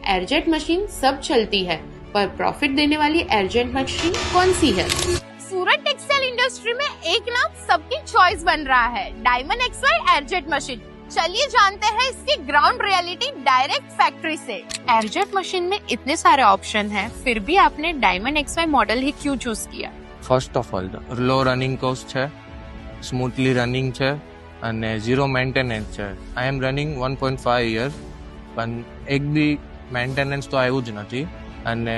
Airjet machine सब चलती है, पर प्रॉफिट देने वाली एयरजेट मशीन कौन सी है? सूरत टेक्सटाइल इंडस्ट्री में एक नाम सबकी चॉइस बन रहा है, डायमंड XY एयरजेट मशीन। चलिए जानते हैं इसकी ग्राउंड रियलिटी डायरेक्ट फैक्ट्री से। एयरजेट मशीन में इतने सारे ऑप्शन हैं, फिर भी आपने डायमंड XY मॉडल ही क्यों चूज किया? First of all low running cost છે, સ્મૂથલી રનિંગ છે અને ઝીરો મેન્ટેનન્સ છે. આઈ એમ રનિંગ 1.5 યર્સ, પણ એક બી મેન્ટેનન્સ તો આવ્યું જ નથી. અને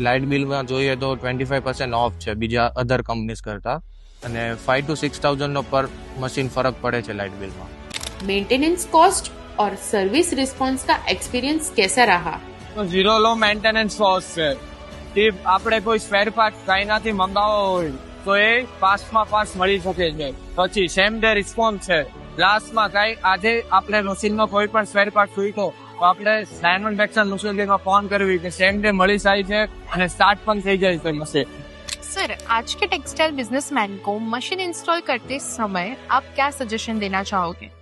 લાઇટ બિલમાં જોઈએ તો 25% ઓફ છે બીજા અધર કંપનીઝ કરતા, અને 5,000 to 6,000 પર મશીન ફરક પડે છે લાઇટ બિલમાં. मेंटेनेंस कॉस्ट और सर्विस रिस्पॉन्स का एक्सपीरियंस कैसा रहा? તો ઝીરો લો મેન્ટેનન્સ કોસ્ટ છે. તે આપણે કોઈ સ્પેર પાર્ટ કાંઈનાથી મંગાવવો હોય તો એ પાસમાં પાસ મળી શકે છે. પછી સેમ ડે રિસ્પોન્સ છે. લાસ્ટમાં કાંઈ આજે આપણે મશીનમાં કોઈ પણ સ્પેર પાર્ટ જોઈતો તો આપણે ડાયમંડ ટેક્સટાઇલ મશીનમાં ફોન કરવી કે સેમ ડે મળી જાય છે અને સ્ટાર્ટ પણ થઈ જાય છે મશીન. सर, आज के टेक्सटाइल बिजनेसमैन को मशीन इंस्टॉल करते समय आप क्या सजेशन देना चाहोगे?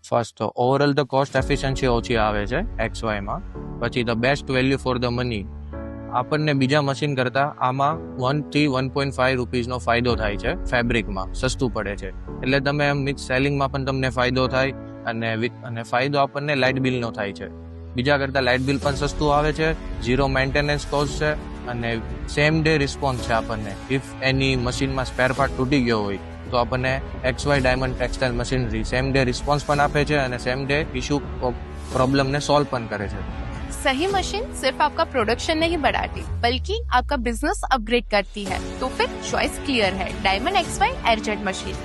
ફર્સ્ટ તો ઓવરઓલ ધ કોસ્ટ એફિશિયન્સી ઓછી આવે છે XYમાં. પછી the best value for the money. આપણને બીજા મશીન કરતાં આમાં 1 થી 1.5 રૂપીઝનો ફાયદો થાય છે. ફેબ્રિકમાં સસ્તું પડે છે, એટલે તમે મિક્સ સેલિંગમાં પણ તમને ફાયદો થાય, અને ફાયદો આપણને લાઇટ બિલનો થાય છે. બીજા કરતાં લાઇટ બિલ પણ સસ્તું આવે છે, ઝીરો મેન્ટેનન્સ કોસ્ટ છે, અને સેમ ડે રિસ્પોન્સ છે આપણને. ઇફ એની મશીનમાં સ્પેર પાર્ટ તૂટી ગયો હોય તો આપણને XY diamond textile machinery same day response પણ આપે છે અને સેમ ડે ઇશ્યુ प्रॉब्लम ने सॉल्व પણ કરે છે. सही मशीन सिर्फ आपका प्रोडक्शन नहीं बढ़ाती, बल्कि आपका बिजनेस अपग्रेड करती है। तो फिर चॉइस क्लियर है, डायमंड XY एयरजेट मशीन।